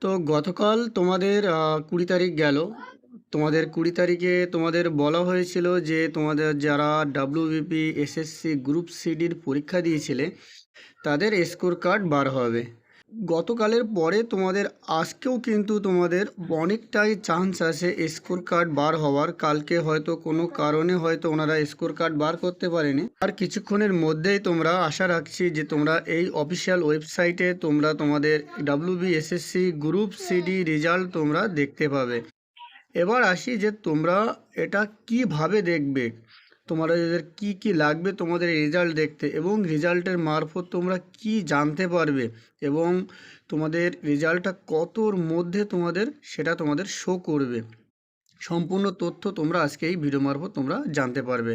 তো গতকাল তোমাদের 20 তারিখ গেল। তোমাদের 20 তারিখে তোমাদের বলা হয়েছিল যে তোমাদের যারা ডাব্লিউবিপি এসএসসি গ্রুপ সিডির পরীক্ষা দিয়েছিলে তাদের স্কোর কার্ড বার হবে। গতকালের পরে তোমাদের আজকেও কিন্তু তোমাদের অনেকটাই চান্স আছে স্কোর কার্ড বার হওয়ার। কালকে হয়তো কোনো কারণে হয়তো ওনারা স্কোর কার্ড বার করতে পারেনি, আর কিছুক্ষণের মধ্যেই তোমরা আশা রাখছি যে তোমরা এই অফিসিয়াল ওয়েবসাইটে তোমরা তোমাদের ডাব্লিউবিএসএসসি গ্রুপ সিডি রেজাল্ট তোমরা দেখতে পাবে। এবার আসি যে তোমরা এটা কিভাবে দেখবে, তোমাদের কি কি লাগবে তোমাদের রেজাল্ট দেখতে, এবং রেজাল্টের মারফত তোমরা কি জানতে পারবে, এবং তোমাদের রেজাল্টটা কতর মধ্যে তোমাদের সেটা তোমাদের শো করবে। সম্পূর্ণ তথ্য তোমরা আজকে এই ভিডিও মারফত তোমরা জানতে পারবে।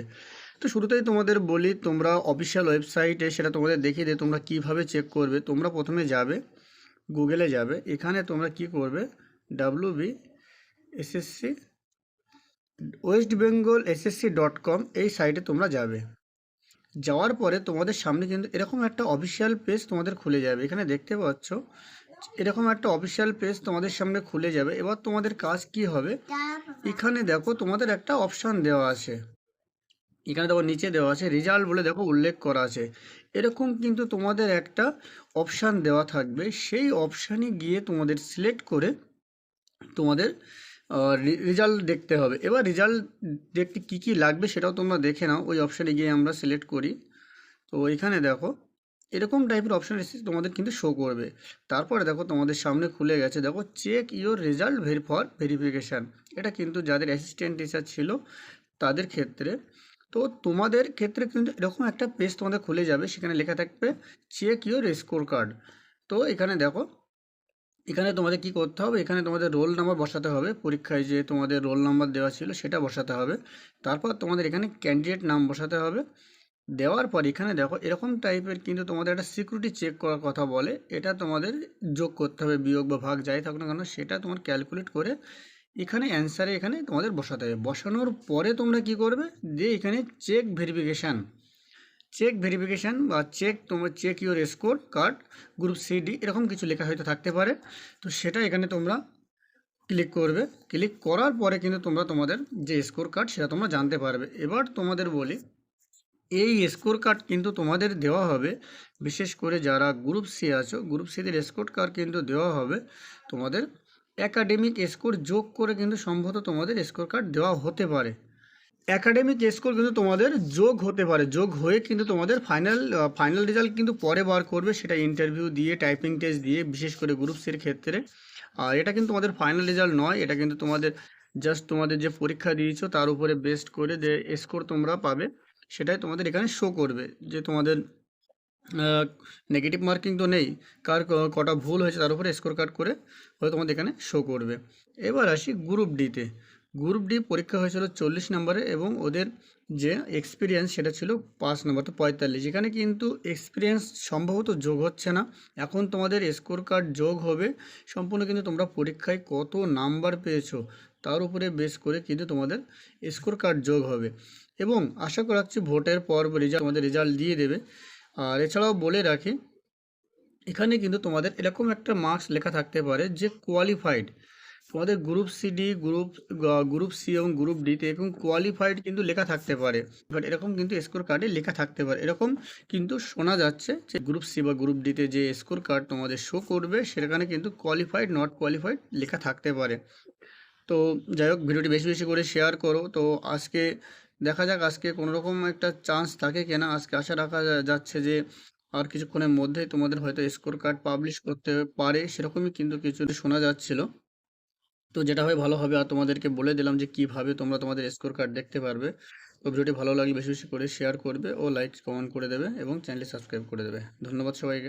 তো শুরুতেই তোমাদের বলি, তোমরা অফিসিয়াল ওয়েবসাইটে সেটা তোমাদের দেখিয়ে দিয়ে তোমরা কিভাবে চেক করবে। তোমরা প্রথমে যাবে, গুগলে যাবে, এখানে তোমরা কি করবে, WBSSC westbengal.ssc.com এই সাইটে তোমরা যাবে। যাওয়ার পরে তোমাদের সামনে কিন্তু এরকম একটা অফিসিয়াল পেজ তোমাদের খুলে যাবে। এখানে দেখতে পাচ্ছ এরকম একটা অফিসিয়াল পেজ তোমাদের সামনে খুলে যাবে। এবার তোমাদের কাজ কি হবে, এখানে দেখো তোমাদের একটা অপশান দেওয়া আছে, এখানে দেখো নিচে দেওয়া আছে রেজাল্ট বলে দেখো উল্লেখ করা আছে। এরকম কিন্তু তোমাদের একটা অপশান দেওয়া থাকবে, সেই অপশানে গিয়ে তোমাদের সিলেক্ট করে তোমাদের রেজাল্ট দেখতে হবে। এবার রেজাল্ট দেখতে কি কি লাগবে সেটাও তোমরা দেখে নাও। ওই অপশানে গিয়ে আমরা সিলেক্ট করি, তো এখানে দেখো এরকম টাইপের অপশান এসে তোমাদের কিন্তু শো করবে। তারপরে দেখো তোমাদের সামনে খুলে গেছে, দেখো check your result for verification. এটা কিন্তু যাদের অ্যাসিস্ট্যান্ট টিচার ছিল তাদের ক্ষেত্রে। তো তোমাদের ক্ষেত্রে কিন্তু এরকম একটা পেজ তোমাদের খুলে যাবে, সেখানে লেখা থাকবে চেক ইওর স্কোর কার্ড। তো এখানে দেখো, এখানে তোমাদের কি করতে হবে, এখানে তোমাদের রোল নাম্বার বসাতে হবে, পরীক্ষায় যে তোমাদের রোল নাম্বার দেওয়া ছিল সেটা বসাতে হবে। তারপর তোমাদের এখানে ক্যান্ডিডেট নাম বসাতে হবে। দেওয়ার পর এখানে দেখো এরকম টাইপের কিন্তু তোমাদের একটা সিকিউরিটি চেক করার কথা বলে, এটা তোমাদের যোগ করতে হবে, বিয়োগ বা ভাগ যাই থাকুক না কেন সেটা তোমার ক্যালকুলেট করে এখানে অ্যান্সারে এখানে তোমাদের বসাতে হবে। বসানোর পরে তোমরা কি করবে, দিয়ে এখানে চেক ভেরিফিকেশান বা তোমার check your score card group CD এরকম কিছু লেখা হয়তো থাকতে পারে। তো সেটা এখানে তোমরা ক্লিক করবে। ক্লিক করার পরে কিন্তু তোমরা তোমাদের যে স্কোর কার্ড সেটা তোমরা জানতে পারবে। এবার তোমাদের বলি, এই স্কোর কার্ড কিন্তু তোমাদের দেওয়া হবে, বিশেষ করে যারা গ্রুপ সি আছো, গ্রুপ সিদের স্কোর কার্ড কিন্তু দেওয়া হবে তোমাদের একাডেমিক স্কোর যোগ করে, কিন্তু সম্ভবত তোমাদের স্কোর কার্ড দেওয়া হতে পারে। একাডেমিক স্কোর কিন্তু তোমাদের যোগ হতে পারে, যোগ হয়ে কিন্তু তোমাদের ফাইনাল রেজাল্ট কিন্তু পরে বার করবে, সেটা ইন্টারভিউ দিয়ে টাইপিং টেস্ট দিয়ে, বিশেষ করে গ্রুপ সির ক্ষেত্রে। আর এটা কিন্তু তোমাদের ফাইনাল রেজাল্ট নয়, এটা কিন্তু তোমাদের জাস্ট তোমাদের যে পরীক্ষা দিয়েছো তার উপরে বেস্ট করে যে স্কোর তোমরা পাবে সেটাই তোমাদের এখানে শো করবে। যে তোমাদের নেগেটিভ মার্কিং তো নেই, কটা ভুল হয়েছে তার উপরে স্কোর কার্ড করে হয়তো তোমাদের এখানে শো করবে। এবার আসি গ্রুপ ডিতে। গ্রুপ ডি পরীক্ষা হয়েছিল 40 নম্বরে, এবং ওদের যে এক্সপিরিয়েন্স সেটা ছিল 5 নম্বর, তো 45। এখানে কিন্তু এক্সপিরিয়েন্স সম্ভবত যোগ হচ্ছে না, এখন তোমাদের স্কোর কার্ড যোগ হবে সম্পূর্ণ কিন্তু তোমরা পরীক্ষায় কত নাম্বার পেয়েছো তার উপরে বেস করে কিন্তু তোমাদের স্কোর কার্ড যোগ হবে। এবং আশা রাখছি ভোটের পর তোমাদের রেজাল্ট দিয়ে দেবে। আর এছাড়াও বলে রাখি, এখানে কিন্তু তোমাদের এরকম একটা মার্কস লেখা থাকতে পারে যে কোয়ালিফাইড। তোমাদের গ্রুপ সিডি গ্রুপ সি এবং গ্রুপ ডিতে এরকম কোয়ালিফাইড কিন্তু লেখা থাকতে পারে, বাট এরকম কিন্তু স্কোর কার্ডে লেখা থাকতে পারে। এরকম কিন্তু শোনা যাচ্ছে যে গ্রুপ সি বা গ্রুপ ডিতে যে স্কোর কার্ড তোমাদের শো করবে সেখানে কিন্তু কোয়ালিফাইড নট কোয়ালিফাইড লেখা থাকতে পারে। তো যাই হোক, ভিডিওটি বেশি বেশি করে শেয়ার করো। তো আজকে দেখা যাক আজকে কোনো রকম একটা চান্স থাকে কিনা। আজকে আশা রাখা যাচ্ছে যে আর কিছুক্ষণের মধ্যেই তোমাদের হয়তো স্কোর কার্ড পাবলিশ করতে পারে, সেরকমই কিন্তু কিছু শোনা যাচ্ছিল। তো যেটা হয় ভালো হবে, আর তোমাদেরকে বলে দিলাম যে কিভাবে তোমরা তোমাদের স্কোর কার্ড দেখতে পারবে। তো ভিডিওটি ভালো লাগলে বেশি বেশি করে শেয়ার করবে ও লাইক কমেন্ট করে দেবে এবং চ্যানেলটি সাবস্ক্রাইব করে দেবে। ধন্যবাদ সবাইকে।